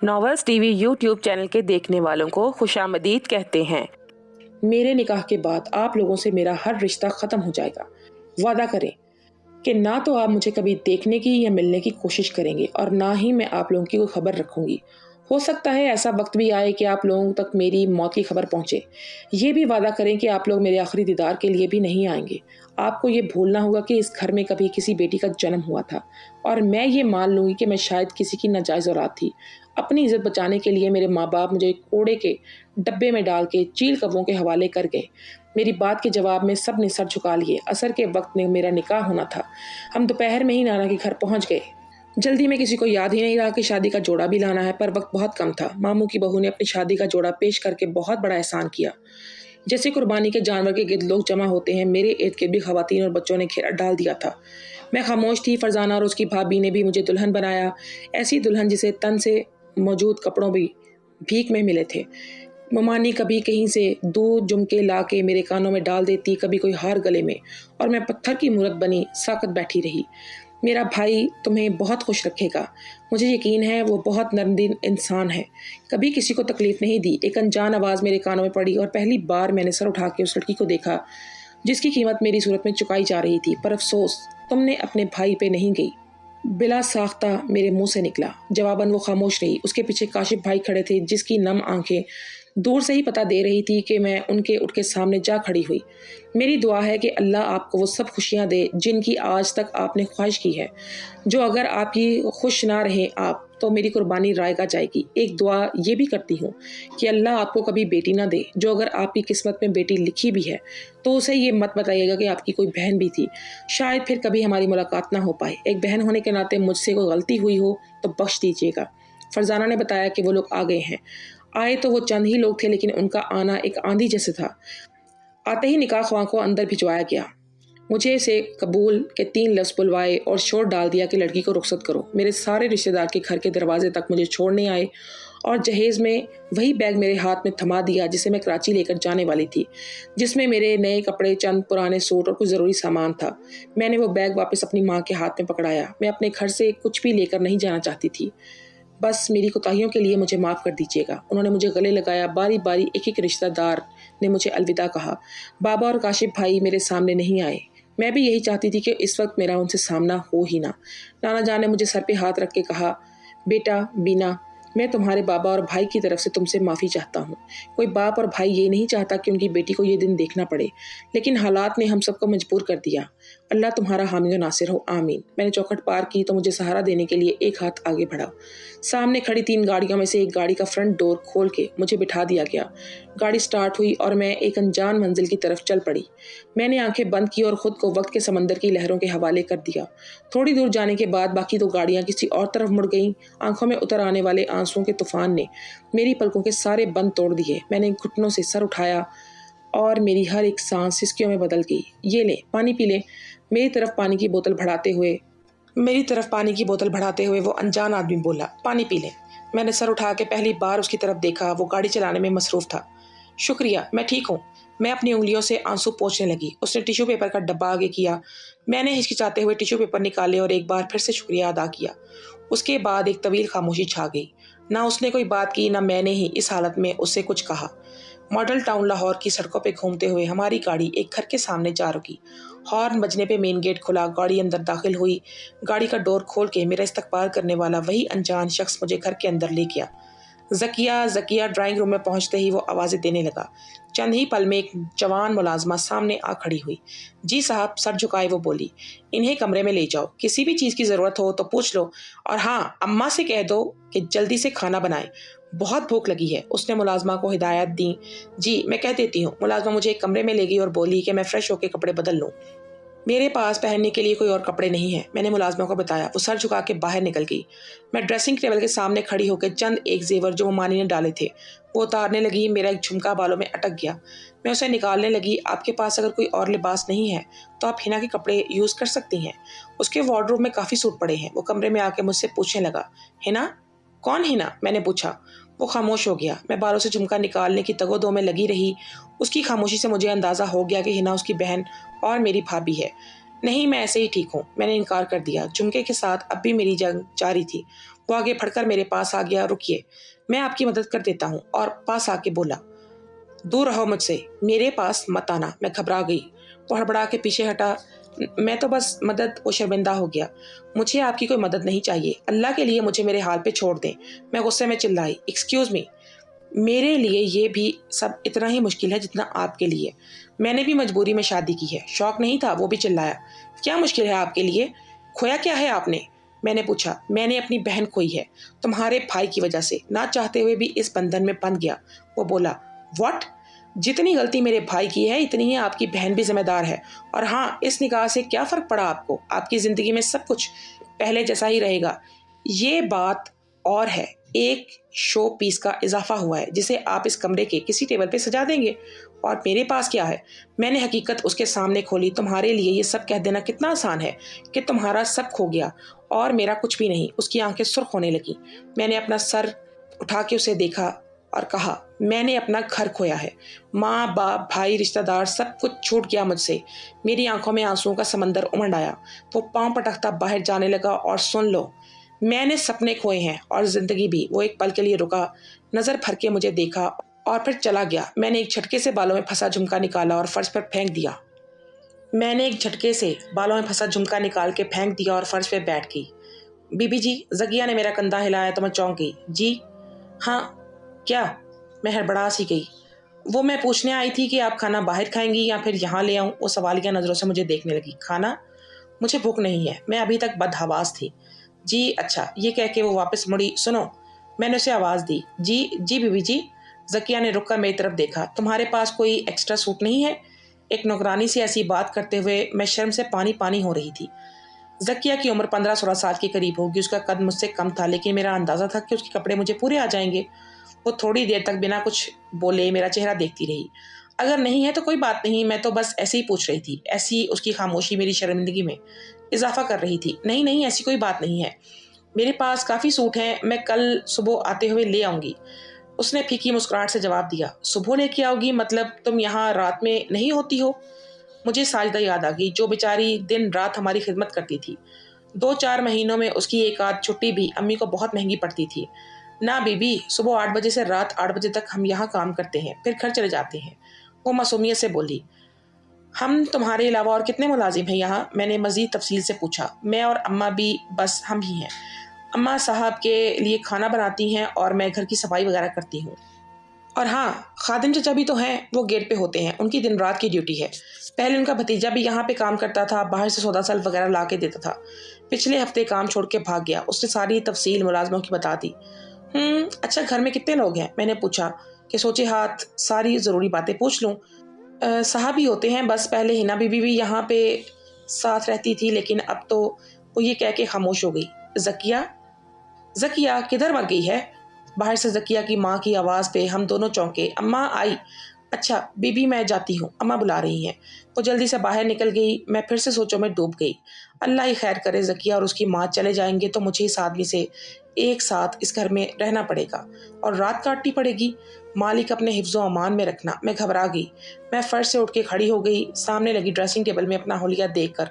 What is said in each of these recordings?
Novels TV YouTube channel के देखने वालों को खुशामदीद कहते हैं। मेरे निकाह के बाद आप लोगों से मेरा हर रिश्ता ख़त्म हो जाएगा। वादा करें कि ना तो आप मुझे कभी देखने की या मिलने की कोशिश करेंगे और ना ही मैं आप लोगों की कोई खबर रखूंगी। हो सकता है ऐसा वक्त भी आए कि आप लोगों तक मेरी मौत की खबर पहुंचे। ये भी वादा करें कि आप लोग मेरे आखिरी दीदार के लिए भी नहीं आएंगे। आपको ये भूलना होगा कि इस घर में कभी किसी बेटी का जन्म हुआ था और मैं ये मान लूँगी कि मैं शायद किसी की नाजायज़ औलाद थी। अपनी इज़्ज़त बचाने के लिए मेरे माँ बाप मुझे कोड़े के डब्बे में डाल के चील कब्रों के हवाले कर गए। मेरी बात के जवाब में सब ने सर झुका लिए। असर के वक्त में मेरा निकाह होना था। हम दोपहर में ही नाना के घर पहुंच गए। जल्दी में किसी को याद ही नहीं रहा कि शादी का जोड़ा भी लाना है, पर वक्त बहुत कम था। मामू की बहू ने अपनी शादी का जोड़ा पेश करके बहुत बड़ा एहसान किया। जैसे कुर्बानी के जानवर के गिर्द लोग जमा होते हैं, मेरे इर्द गिर्द भी खवातीन और बच्चों ने घेरा डाल दिया था। मैं खामोश थी। फरजाना और उसकी भाभी ने भी मुझे दुल्हन बनाया, ऐसी दुल्हन जिसे तन से मौजूद कपड़ों भी भीख में मिले थे। ममानी कभी कहीं से दूध जुमके ला के मेरे कानों में डाल देती, कभी कोई हार गले में, और मैं पत्थर की मूरत बनी साकत बैठी रही। मेरा भाई तुम्हें बहुत खुश रखेगा। मुझे यकीन है वो बहुत नर्मदिल इंसान है, कभी किसी को तकलीफ नहीं दी। एक अनजान आवाज़ मेरे कानों में पड़ी और पहली बार मैंने सर उठा के उस लड़की को देखा जिसकी कीमत मेरी सूरत में चुकाई जा रही थी। पर अफसोस, तुमने अपने भाई पे नहीं गई। बिला साख्ता मेरे मुंह से निकला। जवाबन वो खामोश रही। उसके पीछे काशिफ भाई खड़े थे, जिसकी नम आंखें दूर से ही पता दे रही थी कि मैं उनके उठ के सामने जा खड़ी हुई। मेरी दुआ है कि अल्लाह आपको वो सब खुशियां दे जिनकी आज तक आपने ख्वाहिश की है। जो अगर आपकी खुश ना रहे आप तो मेरी कुर्बानी रायगा जाएगी। एक दुआ ये भी करती हूँ कि अल्लाह आपको कभी बेटी ना दे। जो अगर आपकी किस्मत में बेटी लिखी भी है तो उसे ये मत बताइएगा कि आपकी कोई बहन भी थी। शायद फिर कभी हमारी मुलाकात ना हो पाए। एक बहन होने के नाते मुझसे कोई गलती हुई हो तो बख्श दीजिएगा। फरजाना ने बताया कि वो लोग आ गए हैं। आए तो वो चंद ही लोग थे, लेकिन उनका आना एक आंधी जैसे था। आते ही निकाह ख्वां को अंदर भिजवाया गया। मुझे से कबूल के 3 लफ्ज़ बुलवाए और शोर डाल दिया कि लड़की को रुखसत करो। मेरे सारे रिश्तेदार के घर के दरवाजे तक मुझे छोड़ने आए और जहेज़ में वही बैग मेरे हाथ में थमा दिया जिसे मैं कराची लेकर जाने वाली थी, जिसमें मेरे नए कपड़े, चंद पुराने सूट और कुछ ज़रूरी सामान था। मैंने वो बैग वापस अपनी माँ के हाथ में पकड़ाया। मैं अपने घर से कुछ भी लेकर नहीं जाना चाहती थी। बस मेरी कोताहियों के लिए मुझे माफ़ कर दीजिएगा। उन्होंने मुझे गले लगाया। बारी बारी एक एक रिश्तेदार ने मुझे अलविदा कहा। बाबा और काशिफ भाई मेरे सामने नहीं आए। मैं भी यही चाहती थी कि इस वक्त मेरा उनसे सामना हो ही ना। नाना जान ने मुझे सर पे हाथ रख के कहा, बेटा बीना, मैं तुम्हारे बाबा और भाई की तरफ से तुमसे माफ़ी चाहता हूँ। कोई बाप और भाई ये नहीं चाहता कि उनकी बेटी को ये दिन देखना पड़े, लेकिन हालात ने हम सबको मजबूर कर दिया। अल्लाह तुम्हारा हामी और नासिर हो, आमीन। मैंने चौखट पार की तो मुझे सहारा देने के लिए एक हाथ आगे बढ़ा। सामने खड़ी 3 गाड़ियों में से एक गाड़ी का फ्रंट डोर खोल के मुझे बिठा दिया गया। गाड़ी स्टार्ट हुई और मैं एक अनजान मंजिल की तरफ चल पड़ी। मैंने आंखें बंद की और खुद को वक्त के समंदर की लहरों के हवाले कर दिया। थोड़ी दूर जाने के बाद बाकी 2 गाड़ियां किसी और तरफ मुड़ गईं। आंखों में उतर आने वाले आंसुओं के तूफान ने मेरी पलकों के सारे बंद तोड़ दिए। मैंने घुटनों से सर उठाया और मेरी हर एक सांस सिसकियों में बदल गई। ये ले, पानी पी ले। मेरी तरफ पानी की बोतल बढ़ाते हुए वो अनजान आदमी बोला, पानी पी ले। मैंने सर उठा के पहली बार उसकी तरफ देखा। वो गाड़ी चलाने में मसरूफ़ था। शुक्रिया, मैं ठीक हूँ। मैं अपनी उंगलियों से आंसू पोंछने लगी। उसने टिश्यू पेपर का डब्बा आगे किया। मैंने हिचकिचाते हुए टिश्यू पेपर निकाले और एक बार फिर से शुक्रिया अदा किया। उसके बाद एक तवील खामोशी छा गई। ना उसने कोई बात की, ना मैंने ही इस हालत में उससे कुछ कहा। मॉडल टाउन लाहौर की सड़कों पे घूमते हुए हमारी गाड़ी एक घर के सामने जा रुकी। हॉर्न बजने पे मेन गेट खुला। गाड़ी अंदर दाखिल हुई। गाड़ी का डोर खोल के मेरा इस्तकबाल करने वाला वही अनजान शख्स मुझे घर के अंदर ले गया। ज़किया ज़किया ड्राइंग रूम में पहुंचते ही वो आवाज़ें देने लगा। चंद ही पल में एक जवान मुलाजमा सामने आ खड़ी हुई। जी साहब, सर झुकाए वो बोली, इन्हें कमरे में ले जाओ। किसी भी चीज़ की ज़रूरत हो तो पूछ लो, और हाँ, अम्मा से कह दो कि जल्दी से खाना बनाए, बहुत भूख लगी है। उसने मुलाजमा को हिदायत दी। जी मैं कह देती हूँ। मुलाजमा मुझे एक कमरे में ले गई और बोली कि मैं फ्रेश होकर कपड़े बदल लूँ। मेरे पास पहनने के लिए कोई और कपड़े नहीं है, मैंने मुलाजमा को बताया। वो सर झुका के बाहर निकल गई। मैं ड्रेसिंग टेबल के सामने खड़ी होकर चंद एक जेवर जो ममानी ने डाले थे वो उतारने लगी। मेरा एक झुमका बालों में अटक गया। मैं उसे निकालने लगी। आपके पास अगर कोई और लिबास नहीं है तो आप हिना के कपड़े यूज़ कर सकती हैं। उसके वार्डरोब में काफ़ी सूट पड़े हैं। वो कमरे में आके मुझसे पूछने लगा, हिना? कौन हिना? मैंने पूछा। वो खामोश हो गया। मैं बालों से झुमका निकालने की तगोदो में लगी रही। उसकी खामोशी से मुझे अंदाज़ा हो गया कि हिना उसकी बहन और मेरी भाभी है। नहीं, मैं ऐसे ही ठीक हूँ, मैंने इनकार कर दिया। झुमके के साथ अब भी मेरी जंग जारी थी। वो आगे बढ़कर मेरे पास आ गया। रुकिए, मैं आपकी मदद कर देता हूँ, और पास आके बोला, दूर रहो मुझसे, मेरे पास मत आना। मैं घबरा गई। वो हड़बड़ा के पीछे हटा। मैं तो बस मदद। वो शर्मिंदा हो गया। मुझे आपकी कोई मदद नहीं चाहिए, अल्लाह के लिए मुझे मेरे हाल पे छोड़ दें। मैं गुस्से में चिल्लाई, एक्सक्यूज़ मी, मेरे लिए ये भी सब इतना ही मुश्किल है जितना आपके लिए। मैंने भी मजबूरी में शादी की है। शौक नहीं था। वो भी चिल्लाया, क्या मुश्किल है आपके लिए? खोया क्या है आपने? मैंने पूछा। मैंने अपनी बहन खोई है, तुम्हारे भाई की वजह से। ना चाहते हुए भी इस बंधन में बंध गया। वो बोला, व्हाट? जितनी गलती मेरे भाई की है इतनी ही आपकी बहन भी जिम्मेदार है। और हाँ, इस निकाह से क्या फ़र्क पड़ा आपको? आपकी ज़िंदगी में सब कुछ पहले जैसा ही रहेगा। ये बात और है, एक शो पीस का इजाफा हुआ है जिसे आप इस कमरे के किसी टेबल पे सजा देंगे। और मेरे पास क्या है? मैंने हकीकत उसके सामने खोली। तुम्हारे लिए ये सब कह देना कितना आसान है कि तुम्हारा सब खो गया और मेरा कुछ भी नहीं। उसकी आंखें सुर्ख होने लगी। मैंने अपना सर उठा के उसे देखा और कहा, मैंने अपना घर खोया है। माँ बाप भाई रिश्तेदार सब कुछ छूट गया मुझसे। मेरी आंखों में आंसुओं का समंदर उमड़ आया। वो पांव पटकता बाहर जाने लगा। और सुन लो, मैंने सपने खोए हैं और जिंदगी भी। वो एक पल के लिए रुका, नजर भर के मुझे देखा और फिर चला गया। मैंने एक झटके से बालों में फंसा झुमका निकाला और फर्श पर फेंक दिया। बैठ गई। बीबी जी, जगिया ने मेरा कंधा हिलाया तो मैं चौंक गई। जी हाँ, क्या? मैं हड़बड़ा सी गई। वो मैं पूछने आई थी कि आप खाना बाहर खाएंगी या फिर यहाँ ले आऊँ। वो सवालिया नजरों से मुझे देखने लगी। खाना? मुझे भूख नहीं है। मैं अभी तक बदहवास थी। जी अच्छा, ये कह के वो वापस मुड़ी। सुनो, मैंने उसे आवाज़ दी। जी जी बीबी जी। जकिया ने रुक कर मेरी तरफ देखा। तुम्हारे पास कोई एक्स्ट्रा सूट नहीं है? एक नौकरानी से ऐसी बात करते हुए मैं शर्म से पानी पानी हो रही थी। जकिया की उम्र 15-16 साल के करीब होगी। उसका कद मुझसे कम था, लेकिन मेरा अंदाज़ा था कि उसके कपड़े मुझे पूरे आ जाएंगे। वो थोड़ी देर तक बिना कुछ बोले मेरा चेहरा देखती रही। अगर नहीं है तो कोई बात नहीं, मैं तो बस ऐसे ही पूछ रही थी। ऐसी उसकी खामोशी मेरी शर्मिंदगी में इजाफा कर रही थी। नहीं नहीं, ऐसी कोई बात नहीं है, मेरे पास काफ़ी सूट हैं, मैं कल सुबह आते हुए ले आऊँगी। उसने फीकी मुस्कुराहट से जवाब दिया। सुबह लेके आओगी? मतलब तुम यहाँ रात में नहीं होती हो? मुझे साजिदा याद आ गई, जो बेचारी दिन रात हमारी खिदमत करती थी। 2-4 महीनों में उसकी एक आध छुट्टी भी अम्मी को बहुत महंगी पड़ती थी। ना बीबी, सुबह 8 बजे से रात 8 बजे तक हम यहाँ काम करते हैं, फिर घर चले जाते हैं। वो मासूमियत से बोली। हम तुम्हारे अलावा और कितने मुलाजिम हैं यहाँ? मैंने मज़ीद तफसील से पूछा। मैं और अम्मा भी, बस हम ही हैं। अम्मा साहब के लिए खाना बनाती हैं और मैं घर की सफाई वगैरह करती हूँ। और हाँ, खादिम चचा भी तो हैं, वो गेट पे होते हैं, उनकी दिन रात की ड्यूटी है। पहले उनका भतीजा भी यहाँ पे काम करता था, बाहर से सौदा साल वगैरह ला के देता था। पिछले हफ्ते काम छोड़ के भाग गया। उसने सारी तफसील मुलाजमों की बता दी। अच्छा, घर में कितने लोग हैं? मैंने पूछा कि सोचे हाथ सारी ज़रूरी बातें पूछ लूँ। साहब ही होते हैं बस। पहले हिना बीबी भी यहाँ पे साथ रहती थी, लेकिन अब तो वो ये कह के खामोश हो गई। जकिया? जकिया किधर मर गई है? बाहर से जकिया की माँ की आवाज़ पे हम दोनों चौंके। अम्मा आई। अच्छा बीबी, मैं जाती हूँ, अम्मा बुला रही हैं। वो जल्दी से बाहर निकल गई। मैं फिर से सोचों में डूब गई। अल्लाह ही खैर करे, जकिया और उसकी माँ चले जाएंगे तो मुझे इस आदमी से एक साथ इस घर में रहना पड़ेगा और रात काटनी पड़ेगी। मालिक अपने हिफ्ज़ो अमान में रखना। मैं घबरा गई। मैं फर्श से उठ के खड़ी हो गई। सामने लगी ड्रेसिंग टेबल में अपना हुलिया देखकर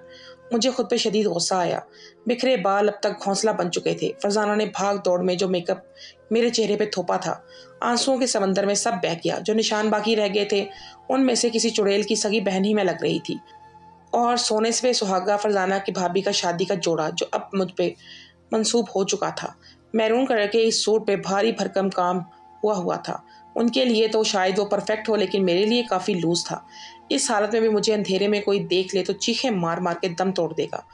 मुझे खुद पे शदीद गुस्सा आया। बिखरे बाल अब तक घोंसला बन चुके थे। फरजाना ने भाग दौड़ में जो मेकअप मेरे चेहरे पे थोपा था, आंसुओं के समंदर में सब बह गया। जो निशान बाकी रह गए थे, उनमें से किसी चुड़ैल की सगी बहन ही मैं लग रही थी। और सोने से सुहागा फरजाना की भाभी का शादी का जोड़ा जो अब मुझ पे मंसूब हो चुका था। मैरून कलर के इस सूट पे भारी भरकम काम हुआ था। उनके लिए तो शायद वो परफेक्ट हो, लेकिन मेरे लिए काफ़ी लूज था। इस हालत में भी मुझे अंधेरे में कोई देख ले तो चीखें मार मार के दम तोड़ देगा।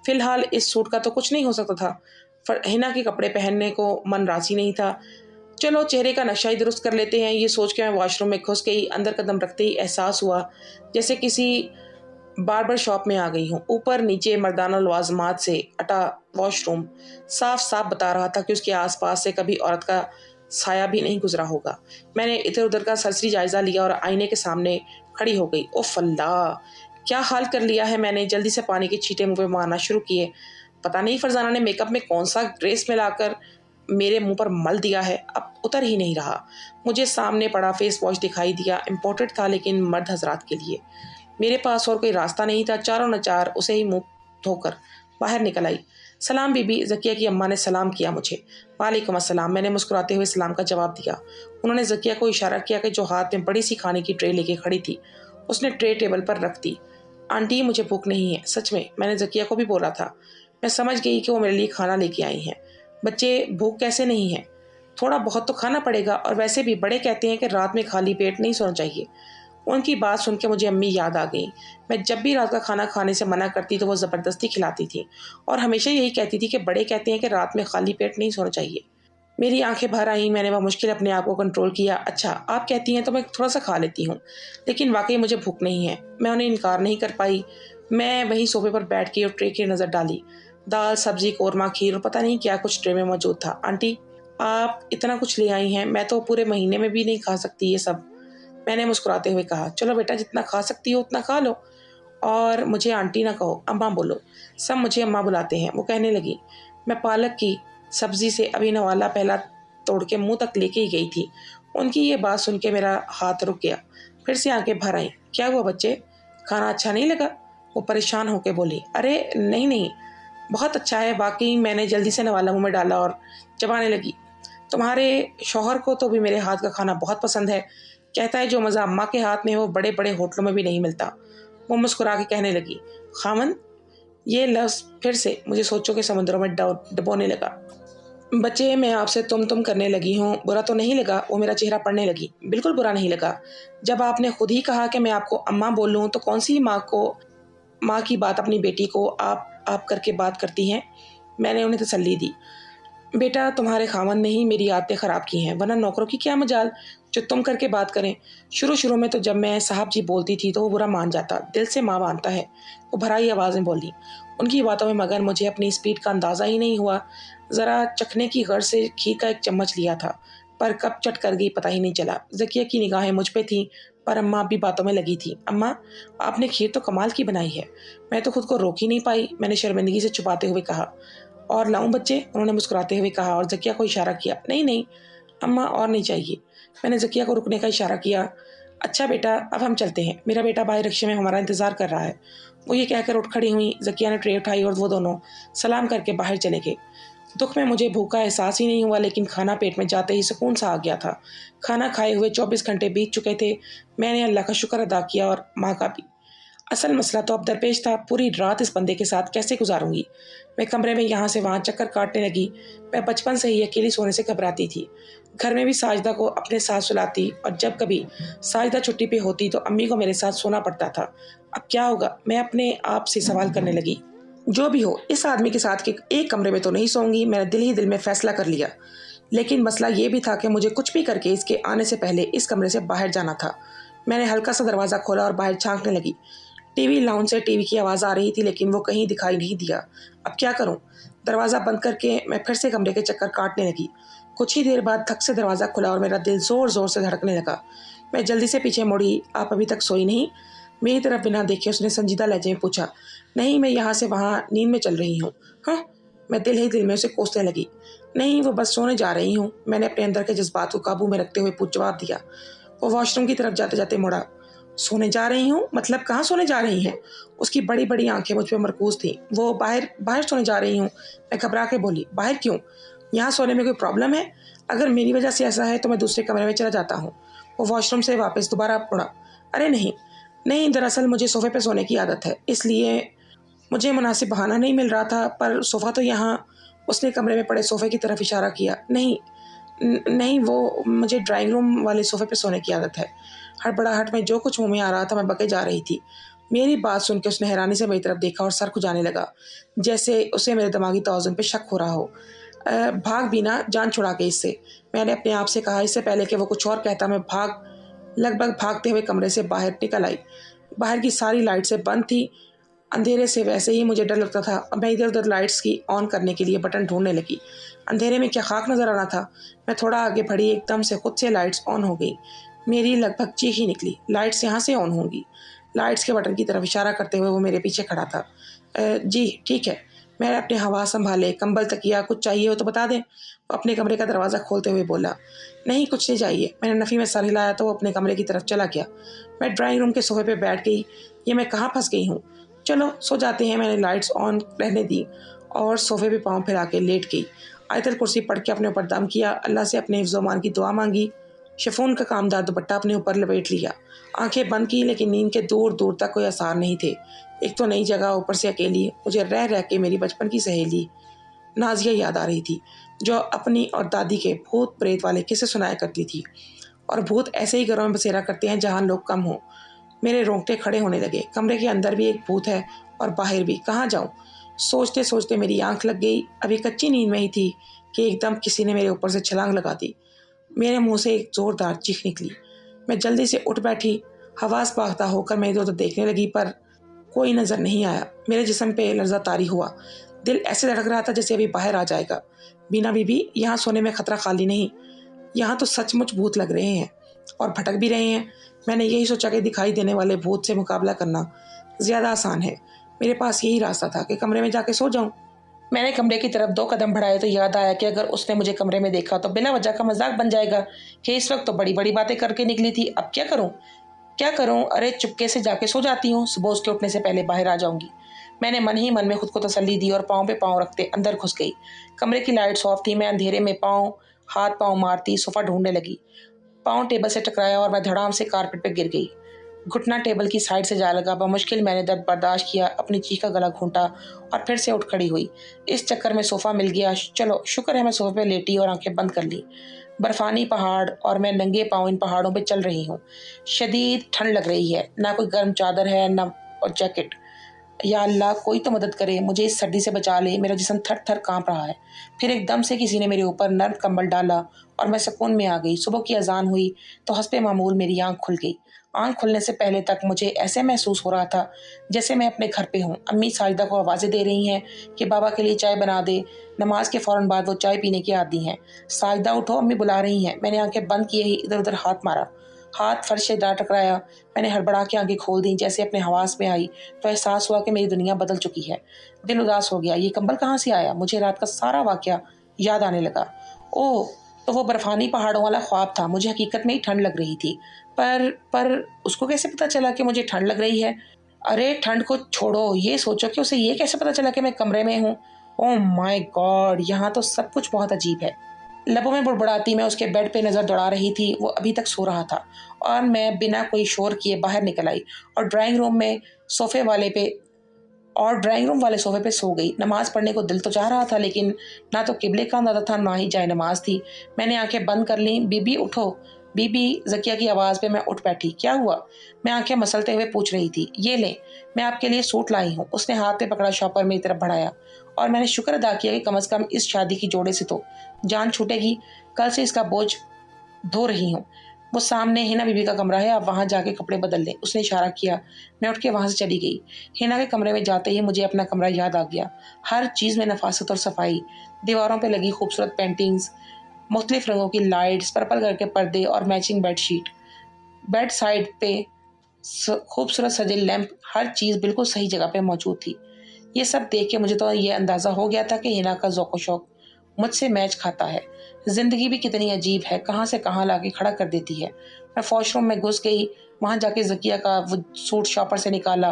फिलहाल इस सूट का तो कुछ नहीं हो सकता था। हिना के कपड़े पहनने को मन राजी नहीं था। चलो चेहरे का नक्शा ही दुरुस्त कर लेते हैं, ये सोच के मैं वॉशरूम में घुस गई। अंदर कदम रखते ही एहसास हुआ जैसे किसी बार्बर शॉप में आ गई हूँ। ऊपर नीचे मर्दाना लवाजमात से अटा वॉशरूम साफ साफ बता रहा था कि उसके आसपास से कभी औरत का साया भी नहीं गुजरा होगा। मैंने इधर उधर का सरसरी जायजा लिया और आईने के सामने खड़ी हो गई। ओफ अल्लाह, क्या हाल कर लिया है मैंने। जल्दी से पानी के छींटे मुंह पे मारना शुरू किए। पता नहीं फरजाना ने मेकअप में कौन सा ड्रेस मिलाकर मेरे मुंह पर मल दिया है, अब उतर ही नहीं रहा। मुझे सामने पड़ा फेस वॉश दिखाई दिया। इम्पोर्टेड था, लेकिन मर्द हजरात के लिए। मेरे पास और कोई रास्ता नहीं था। चारों न चार उसे ही मुंह धोकर बाहर निकल आई। सलाम बीबी, ज़किया की अम्मा ने सलाम किया मुझे। वालेकुम अस्सलाम, मैंने मुस्कुराते हुए सलाम का जवाब दिया। उन्होंने ज़किया को इशारा किया कि जो हाथ में बड़ी सी खाने की ट्रे लेके खड़ी थी, उसने ट्रे टेबल पर रख दी। आंटी, मुझे भूख नहीं है, सच में, मैंने ज़किया को भी बोला था। मैं समझ गई कि वो मेरे लिए खाना लेके आई हैं। बच्चे, भूख कैसे नहीं है? थोड़ा बहुत तो खाना पड़ेगा, और वैसे भी बड़े कहते हैं कि रात में खाली पेट नहीं सोना चाहिए। उनकी बात सुन के मुझे अम्मी याद आ गई। मैं जब भी रात का खाना खाने से मना करती तो वो ज़बरदस्ती खिलाती थी, और हमेशा यही कहती थी कि बड़े कहते हैं कि रात में खाली पेट नहीं सोना चाहिए। मेरी आंखें भर आईं, मैंने मुश्किल अपने आप को कंट्रोल किया। अच्छा, आप कहती हैं तो मैं थोड़ा सा खा लेती हूँ, लेकिन वाकई मुझे भूख नहीं है। मैं उन्हें इनकार नहीं कर पाई। मैं वहीं सोफे पर बैठ के और ट्रे की नज़र डाली। दाल, सब्जी, कौरमा, खीर और पता नहीं क्या कुछ ट्रे में मौजूद था। आंटी, आप इतना कुछ ले आई हैं, मैं तो पूरे महीने में भी नहीं खा सकती ये सब, मैंने मुस्कुराते हुए कहा। चलो बेटा, जितना खा सकती हो उतना खा लो, और मुझे आंटी ना कहो, अम्मा बोलो। सब मुझे अम्मा बुलाते हैं, वो कहने लगी। मैं पालक की सब्जी से अभी नवाला पहला तोड़ के मुंह तक लेके ही गई थी। उनकी ये बात सुन के मेरा हाथ रुक गया। फिर से आंखें भर आईं। क्या हुआ बच्चे, खाना अच्छा नहीं लगा? वो परेशान होकर बोली। अरे नहीं नहीं, बहुत अच्छा है वाकई। मैंने जल्दी से नवाला मुंह में डाला और चबाने लगी। तुम्हारे शौहर को तो भी मेरे हाथ का खाना बहुत पसंद है, कहता है जो मज़ा अम्मा के हाथ में वो बड़े बड़े होटलों में भी नहीं मिलता। वो मुस्कुरा के कहने लगी। खामन, ये लफ्ज़ फिर से मुझे सोचों के समुद्रों में डुबोने लगा। बच्चे, मैं आपसे तुम करने लगी हूँ, बुरा तो नहीं लगा? वो मेरा चेहरा पढ़ने लगी। बिल्कुल बुरा नहीं लगा। जब आपने खुद ही कहा कि मैं आपको अम्मा बोलूँ, तो कौन सी माँ की बात अपनी बेटी को आप करके बात करती हैं? मैंने उन्हें तसल्ली दी। बेटा, तुम्हारे खामन ने ही मेरी आदतें ख़राब की हैं, वरना नौकरों की क्या मजाल जो तुम करके बात करें। शुरू में तो जब मैं साहब जी बोलती थी तो वो बुरा मान जाता, दिल से माँ मानता है। वो भराई आवाज़ में बोली उनकी बातों में, मगर मुझे अपनी स्पीड का अंदाज़ा ही नहीं हुआ। ज़रा चखने की गर्ज से खीर का एक चम्मच लिया था, पर कब चट कर गई पता ही नहीं चला। ज़किया की निगाहें मुझ पे थीं, पर अम्मा भी बातों में लगी थी। अम्मा, आपने खीर तो कमाल की बनाई है। मैं तो खुद को रोक ही नहीं पाई, मैंने शर्मिंदगी से छुपाते हुए कहा। और लाऊं बच्चे, उन्होंने मुस्कुराते हुए कहा और ज़किया को इशारा किया। नहीं नहीं अम्मा, और नहीं चाहिए। मैंने ज़किया को रुकने का इशारा किया। अच्छा बेटा, अब हम चलते हैं, मेरा बेटा बाहर रिक्शे में हमारा इंतज़ार कर रहा है। वो ये कहकर उठ खड़ी हुई। ज़किया ने ट्रे उठाई और वो दोनों सलाम करके बाहर चले गए। दुख में मुझे भूख का एहसास ही नहीं हुआ, लेकिन खाना पेट में जाते ही सुकून सा आ गया था। खाना खाए हुए 24 घंटे बीत चुके थे। मैंने अल्लाह का शुक्र अदा किया और माँ का भी। असल मसला तो अब दरपेश था, पूरी रात इस बंदे के साथ कैसे गुजारूंगी। मैं कमरे में यहाँ से वहाँ चक्कर काटने लगी। मैं बचपन से ही अकेली सोने से घबराती थी। घर में भी साजिदा को अपने साथ सुलाती, और जब कभी साजिदा छुट्टी पे होती तो अम्मी को मेरे साथ सोना पड़ता था। अब क्या होगा, मैं अपने आप से सवाल करने लगी। जो भी हो, इस आदमी के साथ के एक कमरे में तो नहीं सोऊंगी, मैंने दिल ही दिल में फैसला कर लिया। लेकिन मसला ये भी था कि मुझे कुछ भी करके इसके आने से पहले इस कमरे से बाहर जाना था। मैंने हल्का सा दरवाज़ा खोला और बाहर झांकने लगी। टीवी लाउंज से टीवी की आवाज़ आ रही थी, लेकिन वो कहीं दिखाई नहीं दिया। अब क्या करूं? दरवाज़ा बंद करके मैं फिर से कमरे के चक्कर काटने लगी। कुछ ही देर बाद थक से दरवाज़ा खुला और मेरा दिल ज़ोर ज़ोर से धड़कने लगा। मैं जल्दी से पीछे मुड़ी। आप अभी तक सोई नहीं? मेरी तरफ बिना देखे उसने संजीदा लहजे में पूछा। नहीं, मैं यहाँ से वहाँ नींद में चल रही हूँ। हाँ, मैं दिल ही दिल में उसे कोसने लगी। नहीं, वो बस सोने जा रही हूँ, मैंने अपने अंदर के जज्बात को काबू में रखते हुए जवाब दिया। वो वॉशरूम की तरफ जाते जाते मुड़ा। सोने जा रही हूँ? मतलब कहाँ सोने जा रही हैं? उसकी बड़ी बड़ी आंखें मुझ पर मरकूज थीं। वो बाहर सोने जा रही हूँ, मैं घबरा के बोली। बाहर क्यों? यहाँ सोने में कोई प्रॉब्लम है? अगर मेरी वजह से ऐसा है तो मैं दूसरे कमरे में चला जाता हूँ। वो वॉशरूम से वापस दोबारा मुड़ा। अरे नहीं नहीं, दरअसल मुझे सोफे पे सोने की आदत है, इसलिए मुझे मुनासिब बहाना नहीं मिल रहा था, पर सोफ़ा तो यहाँ। उसने कमरे में पड़े सोफ़े की तरफ इशारा किया। नहीं, वो मुझे ड्राइंग रूम वाले सोफ़े पे सोने की आदत है। हड़बड़ाहट में जो कुछ मुंह में आ रहा था मैं बके जा रही थी। मेरी बात सुन के उसने हैरानी से मेरी तरफ देखा और सर खुजाने लगा, जैसे उसे मेरे दिमागी तौज़ुन पे शक हो रहा हो। भाग भी ना, जान छुड़ा के इससे, मैंने अपने आप से कहा। इससे पहले कि वो कुछ और कहता मैं लगभग भागते हुए कमरे से बाहर निकल आई। बाहर की सारी लाइट्सें बंद थी। अंधेरे से वैसे ही मुझे डर लगता था। अब मैं इधर उधर लाइट्स की ऑन करने के लिए बटन ढूंढने लगी। अंधेरे में क्या खाक नजर आना था। मैं थोड़ा आगे बढ़ी, एकदम से खुद से लाइट्स ऑन हो गई। मेरी लगभग चीख ही निकली। लाइट्स यहाँ से ऑन होंगी। लाइट्स के बटन की तरफ इशारा करते हुए वो मेरे पीछे खड़ा था। जी ठीक है। मैंने अपने हवा संभाले, कंबल तकिया कुछ चाहिए हो तो बता दें। वो अपने कमरे का दरवाज़ा खोलते हुए बोला। नहीं, कुछ नहीं चाहिए। मैंने नफ़ी में सर हिलाया तो वो अपने कमरे की तरफ चला गया। मैं ड्राइंग रूम के सोफे पे बैठ गई। ये मैं कहाँ फंस गई हूँ? चलो सो जाते हैं। मैंने लाइट्स ऑन रहने दी اور صوفے پہ پاؤں پھیلا کے لیٹ گئی۔ آیت الکرسی پڑھ کے اپنے اوپر دم کیا، اللہ سے اپنے حفظ و امان کی دعا مانگی، شفون کا کامدار دوپٹہ اپنے اوپر لپیٹ لیا، آنکھیں بند کی لیکن نیند کے دور دور تک کوئی آثار نہیں تھے۔ ایک تو نئی جگہ، اوپر سے اکیلی، مجھے رہ رہ کے میری بچپن کی سہیلی نازیہ یاد آ رہی تھی، جو اپنی اور دادی کے بھوت پریت والے قصے سنایا کرتی تھی۔ اور بھوت ایسے ہی گھروں میں بسیرا کرتے ہیں جہاں لوگ کم ہوں۔ میرے رونگٹے کھڑے ہونے لگے۔ کمرے کے اندر بھی ایک بھوت ہے اور باہر بھی، کہاں جاؤں؟ سوچتے سوچتے میری آنکھ لگ گئی۔ ابھی کچی نیند میں ہی تھی کہ ایک دم کسی نے میرے اوپر سے چھلانگ لگا دی۔ میرے منہ سے ایک زوردار چیخ نکلی۔ میں جلدی سے اٹھ بیٹھی، حواس باختہ ہو کر میں ادھر ادھر دیکھنے لگی پر کوئی نظر نہیں آیا۔ میرے جسم پہ لرزہ طاری ہوا، دل ایسے دھڑک رہا تھا جیسے ابھی باہر آ جائے گا۔ بینا بی بی، یہاں سونے میں خطرہ خالی نہیں، یہاں تو سچ مچ بھوت لگ رہے ہیں اور بھٹک بھی رہے ہیں۔ میں نے یہی سوچا کہ دکھائی دینے والے بھوت سے مقابلہ کرنا زیادہ آسان ہے۔ میرے پاس یہی راستہ تھا کہ کمرے میں جا کے سو جاؤں۔ میں نے کمرے کی طرف 2 قدم بڑھائے تو یاد آیا کہ اگر اس نے مجھے کمرے میں دیکھا تو بلا وجہ کا مذاق بن جائے گا کہ اس وقت تو بڑی بڑی باتیں کر کے نکلی تھی۔ اب کیا کروں؟ ارے چپکے سے جا کے سو جاتی ہوں، صبح اس کے اٹھنے سے پہلے باہر آ جاؤں گی۔ میں نے من ہی من میں خود کو تسلی دی اور پاؤں پہ پاؤں رکھتے اندر گھس گئی۔ کمرے کی لائٹس آف تھی۔ میں اندھیرے میں ہاتھ پاؤں مارتی صوفہ ڈھونڈنے لگی۔ پاؤں ٹیبل سے ٹکرایا اور میں دھڑام سے کارپٹ پہ گر گئی۔ گھٹنا ٹیبل کی سائڈ سے جا لگا۔ بمشکل میں نے درد برداشت کیا، اپنی چیخ کا گلا گھونٹا اور پھر سے اٹھ کھڑی ہوئی۔ اس چکر میں صوفہ مل گیا۔ چلو شکر ہے میں صوفے پہ لیٹی اور آنکھیں بند کر لی۔ برفانی پہاڑ اور میں ننگے پاؤں ان پہاڑوں پہ چل رہی ہوں۔ شدید ٹھنڈ لگ رہی ہے، نہ کوئی گرم چادر ہے نہ اور جیکٹ۔ یا اللہ کوئی تو مدد کرے، مجھے اس سردی سے بچا لے، میرا جسم تھر تھر کانپ رہا ہے۔ پھر ایک دم سے کسی نے میرے اوپر نرم کمبل ڈالا اور میں سکون میں آ گئی۔ صبح کی اذان ہوئی تو حسب معمول میری آنکھ کھل گئی۔ آنکھ کھلنے سے پہلے تک مجھے ایسے محسوس ہو رہا تھا جیسے میں اپنے گھر پہ ہوں۔ امی ساجدہ کو آوازیں دے رہی ہیں کہ بابا کے لیے چائے بنا دے۔ نماز کے فوراً بعد وہ چائے پینے کی عادی ہیں۔ ساجدہ اٹھو، امی بلا رہی ہیں۔ میں نے آنکھیں بند کیے ہی ادھر ادھر ہاتھ مارا، ہاتھ فرش سے جا ٹکرایا۔ میں نے ہڑبڑا کے آنکھیں کھول دیں۔ جیسے اپنے حواس میں آئی تو احساس ہوا کہ میری دنیا بدل چکی ہے۔ دل اداس ہو گیا۔ یہ کمبل کہاں سے آیا؟ مجھے رات کا سارا واقعہ یاد آنے لگا۔ اوہ، تو وہ برفانی پہاڑوں والا خواب تھا۔ مجھے حقیقت میں ہی ٹھنڈ لگ رہی تھی، پر اس کو کیسے پتا چلا کہ مجھے ٹھنڈ لگ رہی ہے؟ ارے ٹھنڈ کو چھوڑو، یہ سوچو کہ اسے یہ کیسے پتا چلا کہ میں کمرے میں ہوں؟ اوہ مائی گاڈ، یہاں تو سب کچھ بہت عجیب ہے۔ لبوں میں بڑبڑاتی میں اس کے بیڈ پہ نظر دوڑا رہی تھی۔ وہ ابھی تک سو رہا تھا اور میں بنا کوئی شور کیے باہر نکل آئی اور ڈرائنگ روم والے صوفے پہ سو گئی۔ نماز پڑھنے کو دل تو چاہ رہا تھا لیکن نہ تو قبلے کا اندازہ تھا نہ ہی جائے نماز تھی۔ میں نے آنکھیں بند کر لیں۔ بی بی اٹھو، بی بی، زکیہ کی آواز پہ میں اٹھ بیٹھی۔ کیا ہوا؟ میں آنکھیں مسلتے ہوئے پوچھ رہی تھی۔ یہ لیں، میں آپ کے لیے سوٹ لائی ہوں۔ اس نے ہاتھ پہ پکڑا شاپر میری طرف بڑھایا اور میں نے شکر ادا کیا کہ کم از کم اس شادی کی جوڑے سے تو جان چھوٹے گی۔ کل سے اس کا بوجھ دھو رہی ہوں۔ وہ سامنے ہینا بی بی کا کمرہ ہے، آپ وہاں جا کے کپڑے بدل لیں۔ اس نے اشارہ کیا۔ میں اٹھ کے وہاں سے چلی گئی۔ ہینا کے کمرے میں جاتے ہی مجھے اپنا کمرہ یاد آ گیا۔ ہر چیز میں نفاست اور صفائی، دیواروں پہ لگی خوبصورت پینٹنگز، مختلف رنگوں کی لائٹس، پرپل کلر کے پردے اور matching bed sheet, bed side پہ خوبصورت سجے لیمپ، ہر چیز بالکل صحیح جگہ پہ موجود تھی۔ یہ سب دیکھ کے مجھے تو یہ اندازہ ہو گیا تھا کہ ہینا کا ذوق و شوق مجھ سے میچ کھاتا ہے۔ زندگی بھی کتنی عجیب ہے، کہاں سے کہاں لا کے کھڑا کر دیتی ہے۔ میں واش روم میں گھس گئی، وہاں جا کے زکیہ کا وہ سوٹ شاپر سے نکالا،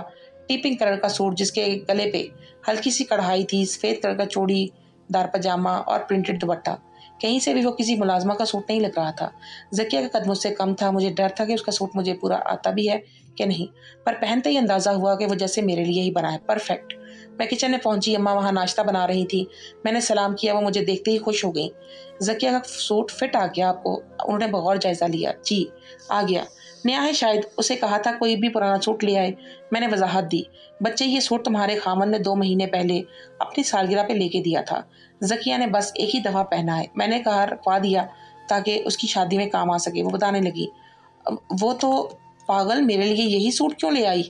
ٹیپنگ کلر کا سوٹ جس کے گلے پہ ہلکی سی کڑھائی تھی، سفید کلر کا چوڑی دار پاجامہ اور پرنٹڈ دوپٹہ۔ کہیں سے بھی وہ کسی ملازمہ کا سوٹ نہیں لگ رہا تھا۔ زکیہ کا قد مجھ سے کم تھا، مجھے ڈر تھا کہ اس کا سوٹ مجھے پورا آتا بھی ہے کہ نہیں، پر پہنتے ہی اندازہ ہوا کہ وہ جیسے میرے لیے ہی بنا ہے، پرفیکٹ۔ میں کچن میں پہنچی، اماں وہاں ناشتہ بنا رہی تھی۔ میں نے سلام کیا، وہ مجھے دیکھتے ہی خوش ہو گئی۔ زکیہ کا سوٹ فٹ آ گیا آپ کو؟ انہوں نے بغور جائزہ لیا۔ جی آ گیا، نیا ہے شاید، اسے کہا تھا کوئی بھی پرانا سوٹ لے آئے۔ میں نے وضاحت دی، بچے یہ سوٹ تمہارے خامن نے 2 مہینے پہلے اپنی سالگرہ پہ لے کے دیا تھا، زکیہ نے بس ایک ہی دفعہ پہنا ہے، میں نے کہا رکھوا دیا تاکہ اس کی شادی میں کام آ سکے۔ وہ بتانے لگی، وہ تو پاگل، میرے لیے یہی سوٹ کیوں لے آئی؟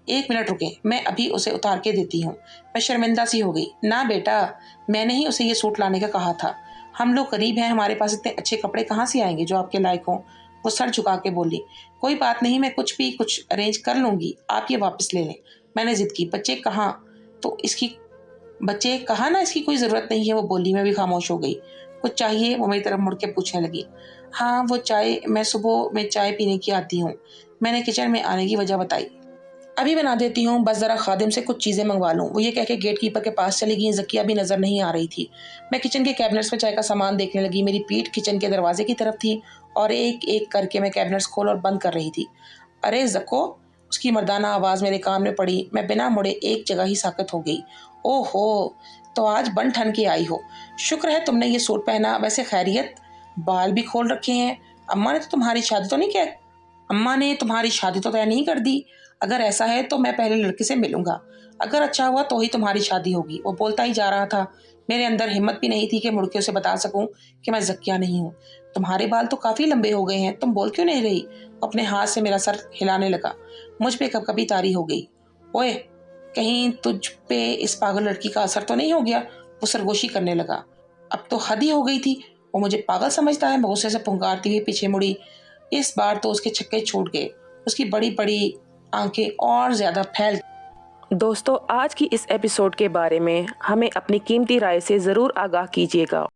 1 منٹ رکیں، میں ابھی اسے اتار کے دیتی ہوں۔ میں شرمندہ سی ہو گئی۔ نہ بیٹا، میں نے ہی اسے یہ سوٹ لانے کا کہا تھا، ہم لوگ غریب ہیں، ہمارے پاس اتنے اچھے کپڑے کہاں سے آئیں گے جو آپ کے لائق ہوں۔ وہ سر جھکا کے بولی، کوئی بات نہیں، میں کچھ ارینج کر لوں گی، آپ یہ واپس لے لیں۔ میں نے ضد کی، بچے کہاں نا، اس کی کوئی ضرورت نہیں ہے، وہ بولی۔ میں بھی خاموش ہو گئی۔ کچھ چاہیے؟ وہ میری طرف مڑ کے پوچھنے لگی۔ ہاں وہ چائے، میں صبح میں چائے پینے کی آتی ہوں۔ میں نے کچن میں آنے کی وجہ بتائی۔ ابھی بنا دیتی ہوں، بس ذرا خادم سے کچھ چیزیں منگوا لوں۔ وہ یہ کہہ کے گیٹ کیپر کے پاس چلی گئی۔ ذکیہ بھی نظر نہیں آ رہی تھی۔ میں کچن کے کیبنٹس میں چائے کا سامان دیکھنے لگی۔ میری پیٹھ کچن کے دروازے کی طرف تھی اور ایک ایک کر کے میں کیبنٹس کھول اور بند کر رہی تھی۔ ارے زکو، اس کی مردانہ آواز میرے کان میں پڑی۔ میں بنا مڑے ایک جگہ ہی ساکت ہو گئی۔ او ہو، تو آج بن ٹھن کے آئی ہو۔ شکر ہے تم نے یہ سوٹ پہنا۔ ویسے خیریت؟ بال بھی کھول رکھے ہیں۔ اماں نے تمہاری شادی تو طے نہیں کر دی؟ اگر ایسا ہے تو میں پہلے لڑکے سے ملوں گا، اگر اچھا ہوا تو ہی تمہاری شادی ہوگی۔ وہ بولتا ہی جا رہا تھا۔ میرے اندر ہمت بھی نہیں تھی کہ مڑ کے اسے بتا سکوں کہ میں ذکیہ نہیں ہوں۔ تمہارے بال تو کافی لمبے ہو گئے ہیں، تم بول کیوں نہیں رہی؟ وہ اپنے ہاتھ سے میرا سر ہلانے لگا۔ مجھ پہ کب کبھی طاری ہو گئی۔ اوئے، کہیں تجھ پہ اس پاگل لڑکی کا اثر تو نہیں ہو گیا؟ وہ سرگوشی کرنے لگا۔ اب تو حد ہی ہو گئی تھی، وہ مجھے پاگل سمجھتا ہے؟ میں غصے سے پھنکارتی ہوئی پیچھے مڑی۔ اس بار تو اس کے چھکے چھوٹ گئے۔ اس کی بڑی بڑی آنکھیں اور زیادہ پھیل۔ دوستو، آج کی اس ایپیسوڈ کے بارے میں ہمیں اپنی قیمتی رائے سے ضرور آگاہ کیجیے گا۔